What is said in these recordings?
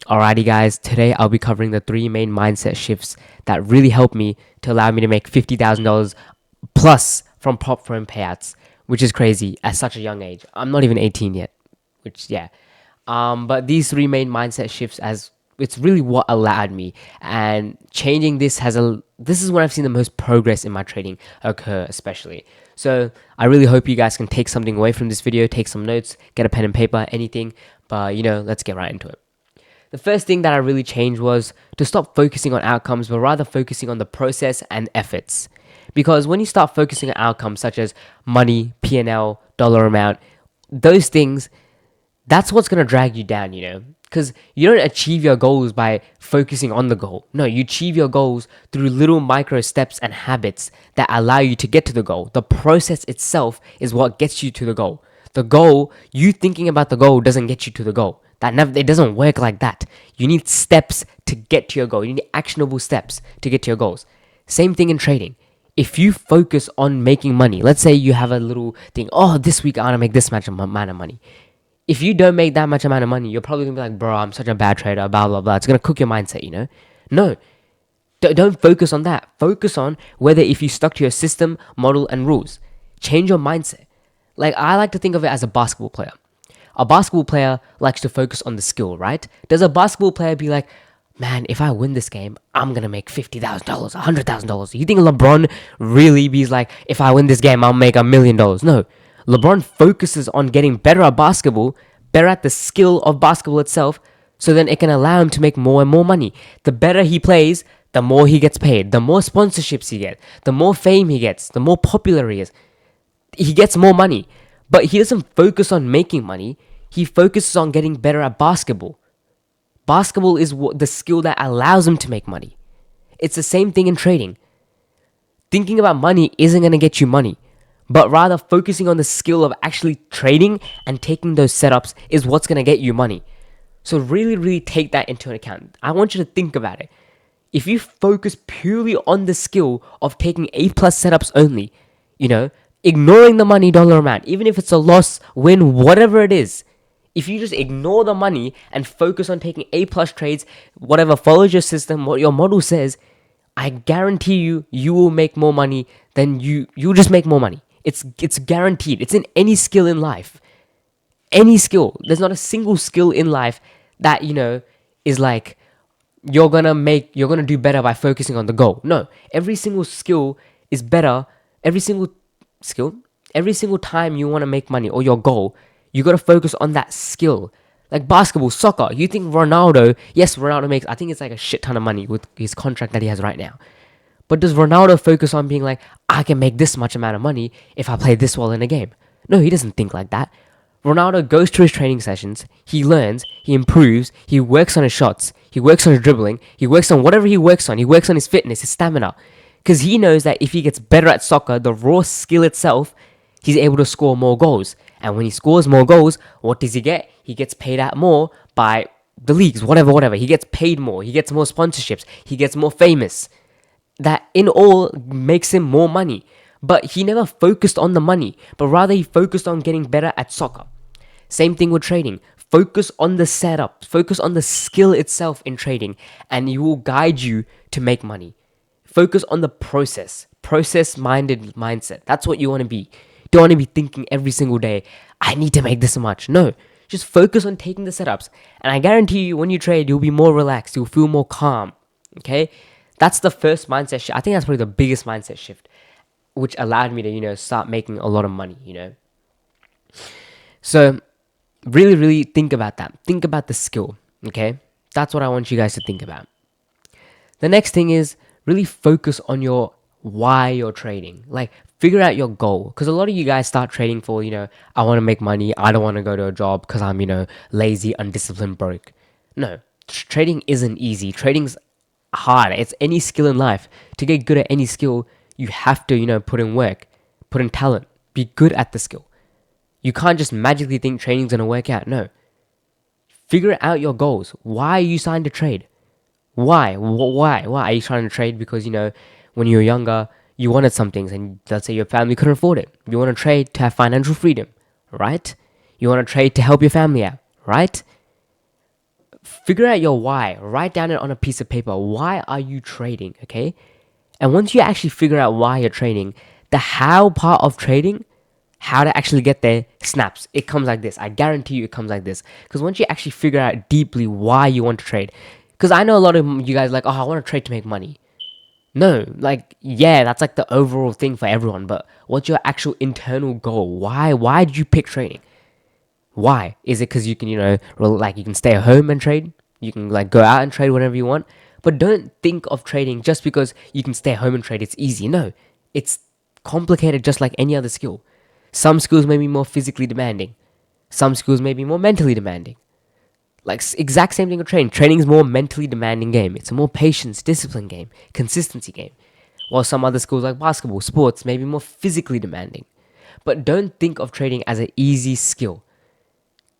Alrighty guys, today I'll be covering the three main mindset shifts that really helped me to allow me to make $50,000 plus from prop firm payouts, which is crazy at such a young age. I'm not even 18 yet, which yeah. But these three main mindset shifts as it's really what allowed me, and changing this is when I've seen the most progress in my trading occur, especially. So I really hope you guys can take something away from this video, take some notes, get a pen and paper, anything. But let's get right into it. The first thing that I really changed was to stop focusing on outcomes, but rather focusing on the process and efforts. Because when you start focusing on outcomes such as money, P&L, dollar amount, those things, that's what's going to drag you down, Because you don't achieve your goals by focusing on the goal. No, you achieve your goals through little micro steps and habits that allow you to get to the goal. The process itself is what gets you to the goal. The goal, you thinking about the goal doesn't get you to the goal. It doesn't work like that. You need steps to get to your goal. You need actionable steps to get to your goals. Same thing in trading. If you focus on making money, let's say you have a little thing, oh, this week I want to make this much amount of money. If you don't make that much amount of money, you're probably going to be like, bro, I'm such a bad trader, blah, blah, blah. It's going to cook your mindset, No, don't focus on that. Focus on whether if you stuck to your system, model, and rules. Change your mindset. Like, I like to think of it as a basketball player. A basketball player likes to focus on the skill, right? Does a basketball player be like, man, if I win this game, I'm going to make $50,000, $100,000. You think LeBron really be like, if I win this game, I'll make $1 million? No. LeBron focuses on getting better at basketball, better at the skill of basketball itself, so then it can allow him to make more and more money. The better he plays, the more he gets paid, the more sponsorships he gets, the more fame he gets, the more popular he is. He gets more money. But he doesn't focus on making money. He focuses on getting better at basketball. Basketball is the skill that allows him to make money. It's the same thing in trading. Thinking about money isn't going to get you money, but rather focusing on the skill of actually trading and taking those setups is what's going to get you money. So really, really take that into account. I want you to think about it. If you focus purely on the skill of taking A+ setups only, ignoring the money dollar amount, even if it's a loss, win, whatever it is, if you just ignore the money and focus on taking A+ trades, whatever follows your system, what your model says, I guarantee you will make more money than you'll just make more money. It's guaranteed. It's in any skill in life. Any skill. There's not a single skill in life that, is like you're gonna do better by focusing on the goal. No. Every single skill is better. Every single time you want to make money or your goal, you got to focus on that skill. Like basketball, soccer, you think Ronaldo makes, I think it's like a shit ton of money with his contract that he has right now. But does Ronaldo focus on being like, I can make this much amount of money if I play this well in a game? No, he doesn't think like that. Ronaldo goes to his training sessions, he learns, he improves, he works on his shots, he works on his dribbling, he works on whatever he works on his fitness, his stamina. Because he knows that if he gets better at soccer, the raw skill itself, he's able to score more goals. And when he scores more goals, what does he get? He gets paid out more by the leagues, whatever. He gets paid more. He gets more sponsorships. He gets more famous. That in all makes him more money. But he never focused on the money, but rather he focused on getting better at soccer. Same thing with trading. Focus on the setup. Focus on the skill itself in trading, and it will guide you to make money. Focus on the process-minded mindset. That's what you want to be. You don't want to be thinking every single day, I need to make this much. No, just focus on taking the setups. And I guarantee you, when you trade, you'll be more relaxed. You'll feel more calm. Okay? That's the first mindset shift. I think that's probably the biggest mindset shift, which allowed me to, start making a lot of money, So, really, really think about that. Think about the skill. Okay? That's what I want you guys to think about. The next thing is, really focus on your why you're trading. Like, figure out your goal. Because a lot of you guys start trading for, I want to make money. I don't want to go to a job because I'm, lazy, undisciplined, broke. No, trading isn't easy. Trading's hard. It's any skill in life. To get good at any skill, you have to, put in work, put in talent, be good at the skill. You can't just magically think trading's going to work out. No. Figure out your goals. Why are you signed to trade? Why are you trying to trade? Because when you were younger, you wanted some things, and let's say your family couldn't afford it. You want to trade to have financial freedom, right? You want to trade to help your family out, right? Figure out your why. Write down it on a piece of paper. Why are you trading? Okay. And once you actually figure out why you're trading, the how part of trading, how to actually get there, snaps. It comes like this. I guarantee you it comes like this. Because once you actually figure out deeply why you want to trade, because I know a lot of you guys like, oh, I want to trade to make money. No, like, yeah, that's like the overall thing for everyone. But what's your actual internal goal? Why did you pick trading? Why? Is it because you can, like you can stay at home and trade? You can like go out and trade whenever you want? But don't think of trading just because you can stay at home and trade. It's easy. No, it's complicated just like any other skill. Some skills may be more physically demanding. Some skills may be more mentally demanding. Like exact same thing with trading. Trading is more mentally demanding game. It's a more patience, discipline game, consistency game. While some other skills like basketball, sports may be more physically demanding. But don't think of trading as an easy skill.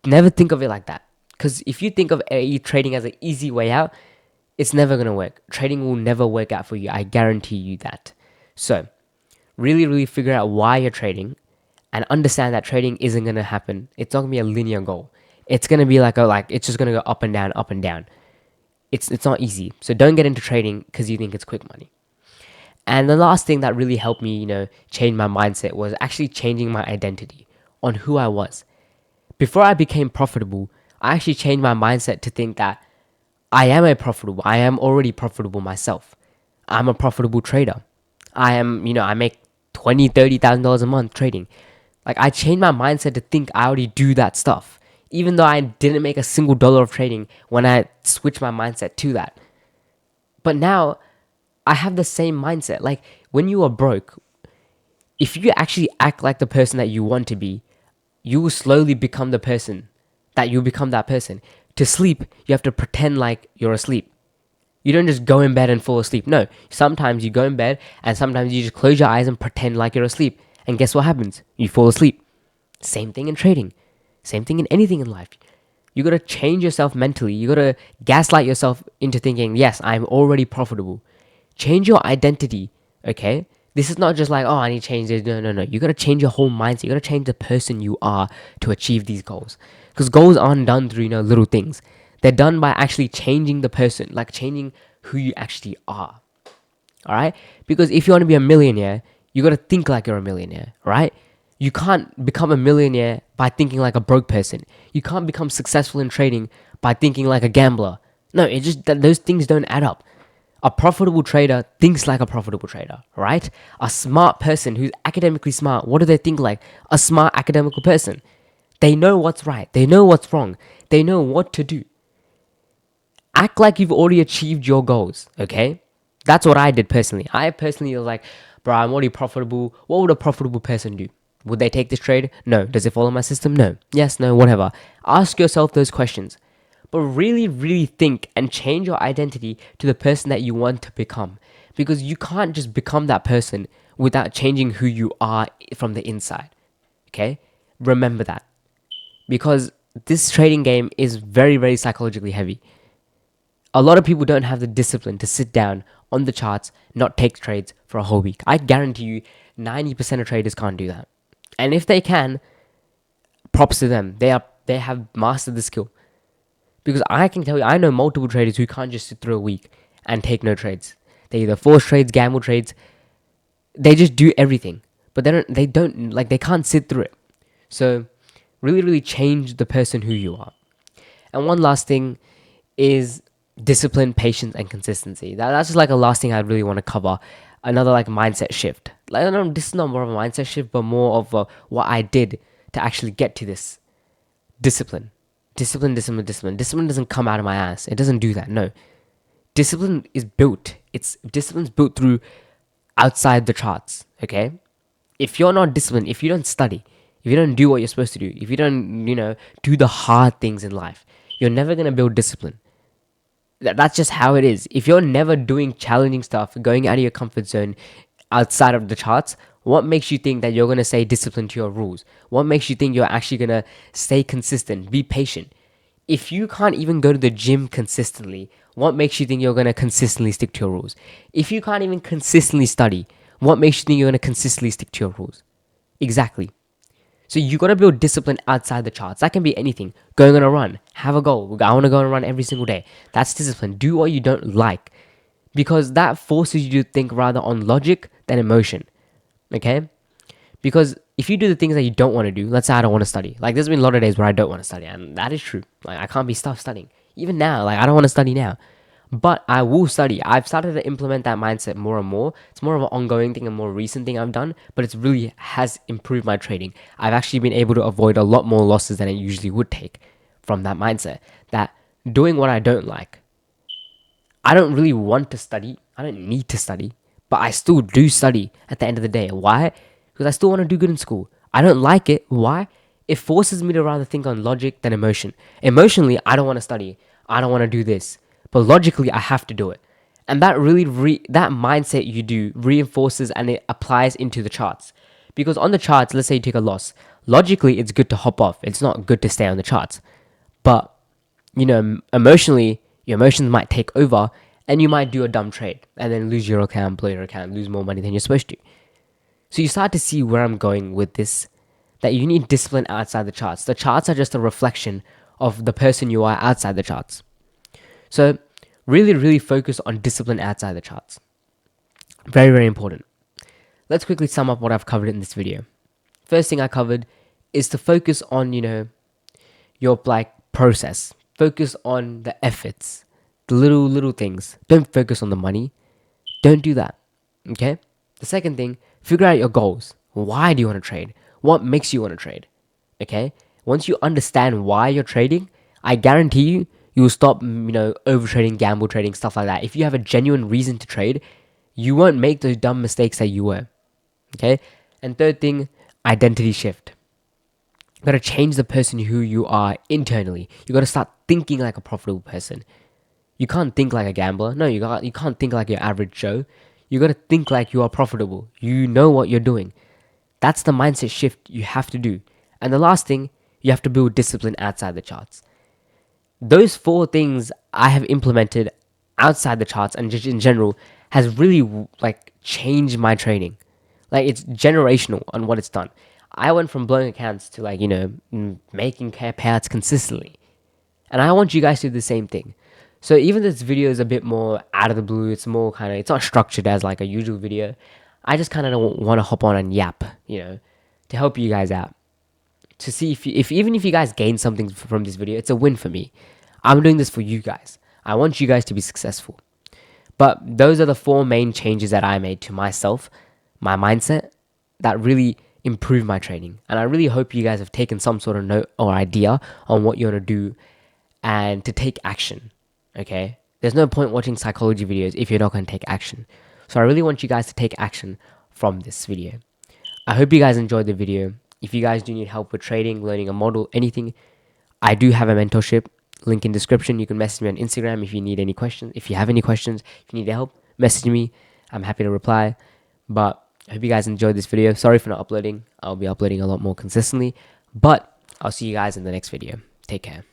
Never think of it like that. Because if you think of trading as an easy way out, it's never going to work. Trading will never work out for you. I guarantee you that. So, really, really figure out why you're trading and understand that trading isn't going to happen. It's not going to be a linear goal. It's going to be it's just going to go up and down, up and down. It's not easy. So don't get into trading because you think it's quick money. And the last thing that really helped me, change my mindset was actually changing my identity on who I was. Before I became profitable, I actually changed my mindset to think that I am already profitable myself. I'm a profitable trader. I make $20,000-$30,000 a month trading. Like I changed my mindset to think I already do that stuff. Even though I didn't make a single dollar of trading when I switched my mindset to that. But now I have the same mindset. Like when you are broke, if you actually act like the person that you want to be, you will slowly become the person that you become that person. To sleep, you have to pretend like you're asleep. You don't just go in bed and fall asleep. No, sometimes you go in bed and sometimes you just close your eyes and pretend like you're asleep. And guess what happens? You fall asleep. Same thing in trading. Same thing in anything in life. You gotta change yourself mentally. You gotta gaslight yourself into thinking, yes, I'm already profitable. Change your identity, okay? This is not just like, oh, I need to change this. No, no, no. You gotta change your whole mindset. You gotta change the person you are to achieve these goals. Because goals aren't done through, little things. They're done by actually changing the person, like changing who you actually are. Alright? Because if you want to be a millionaire, you gotta think like you're a millionaire, right? You can't become a millionaire by thinking like a broke person. You can't become successful in trading by thinking like a gambler. No, it just that those things don't add up. A profitable trader thinks like a profitable trader, right? A smart person who's academically smart, what do they think like? A smart academical person. They know what's right. They know what's wrong. They know what to do. Act like you've already achieved your goals, okay? That's what I did personally. I personally was like, bro, I'm already profitable. What would a profitable person do? Would they take this trade? No. Does it follow my system? No. Yes, no, whatever. Ask yourself those questions. But really, really think and change your identity to the person that you want to become. Because you can't just become that person without changing who you are from the inside. Okay? Remember that. Because this trading game is very, very psychologically heavy. A lot of people don't have the discipline to sit down on the charts, not take trades for a whole week. I guarantee you 90% of traders can't do that. And if they can, props to them. They have mastered the skill. Because I can tell you, I know multiple traders who can't just sit through a week and take no trades. They either force trades, gamble trades. They just do everything. But they can't sit through it. So really, really change the person who you are. And one last thing is discipline, patience, and consistency. That's just like a last thing I really want to cover. Another like mindset shift. Like, I don't know, this is not more of a mindset shift, but more of what I did to actually get to this. Discipline. Discipline doesn't come out of my ass. It doesn't do that. No. Discipline is built. Discipline's built through outside the charts. Okay? If you're not disciplined, if you don't study, if you don't do what you're supposed to do, if you don't, do the hard things in life, you're never gonna build discipline. That's just how it is. If you're never doing challenging stuff, going out of your comfort zone, outside of the charts, what makes you think that you're going to stay disciplined to your rules? What makes you think you're actually going to stay consistent, be patient? If you can't even go to the gym consistently, what makes you think you're going to consistently stick to your rules? If you can't even consistently study, what makes you think you're going to consistently stick to your rules? Exactly. So you got to build discipline outside the charts. That can be anything. Going on a run, have a goal. I want to go on a run every single day. That's discipline. Do what you don't like, because that forces you to think rather on logic than emotion. Okay? Because if you do the things that you don't want to do, let's say I don't want to study. Like, there's been a lot of days where I don't want to study, and that is true. Like, I can't be studying. Even now, like, I don't want to study now. But I will study. I've started to implement that mindset more and more. It's more of an ongoing thing, a more recent thing I've done, but it's really has improved my trading. I've actually been able to avoid a lot more losses than I usually would take from that mindset. That doing what I don't like, I don't really want to study. I don't need to study, but I still do study at the end of the day. Why? Because I still want to do good in school. I don't like it. Why? It forces me to rather think on logic than emotion. Emotionally, I don't want to study. I don't want to do this. But logically, I have to do it. And that really, that mindset you do reinforces and it applies into the charts. Because on the charts, let's say you take a loss. Logically, it's good to hop off. It's not good to stay on the charts. But emotionally, your emotions might take over and you might do a dumb trade and then lose your account, blow your account, lose more money than you're supposed to. So you start to see where I'm going with this, that you need discipline outside the charts. The charts are just a reflection of the person you are outside the charts. So really, really focus on discipline outside the charts. Very, very important. Let's quickly sum up what I've covered in this video. First thing I covered is to focus on, your process. Focus on the efforts, the little things. Don't focus on the money. Don't do that. Okay? The second thing, figure out your goals. Why do you want to trade? What makes you want to trade? Okay? Once you understand why you're trading, I guarantee you will stop, over trading, gamble trading, stuff like that. If you have a genuine reason to trade, you won't make those dumb mistakes that you were. Okay? And third thing, identity shift. You got to change the person who you are internally. You got to start thinking like a profitable person. You can't think like a gambler. No, you can't think like your average Joe. You got to think like you are profitable. You know what you're doing. That's the mindset shift you have to do. And the last thing, you have to build discipline outside the charts. Those 4 things I have implemented outside the charts and just in general has really changed my trading. Like, it's generational on what it's done. I went from blowing accounts to making payouts consistently. And I want you guys to do the same thing. So even this video is a bit more out of the blue, it's more it's not structured as like a usual video. I just kind of want to hop on and yap, to help you guys out. To see if even if you guys gain something from this video, it's a win for me. I'm doing this for you guys. I want you guys to be successful. But those are the 4 main changes that I made to myself, my mindset, that really improved my trading. And I really hope you guys have taken some sort of note or idea on what you want to do and to take action. Okay? There's no point watching psychology videos if you're not going to take action. So I really want you guys to take action from this video. I hope you guys enjoyed the video. If you guys do need help with trading, learning a model, anything, I do have a mentorship. Link in description. You can message me on Instagram if you need any questions. If you have any questions, if you need help, message me. I'm happy to reply. But I hope you guys enjoyed this video. Sorry for not uploading. I'll be uploading a lot more consistently. But I'll see you guys in the next video. Take care.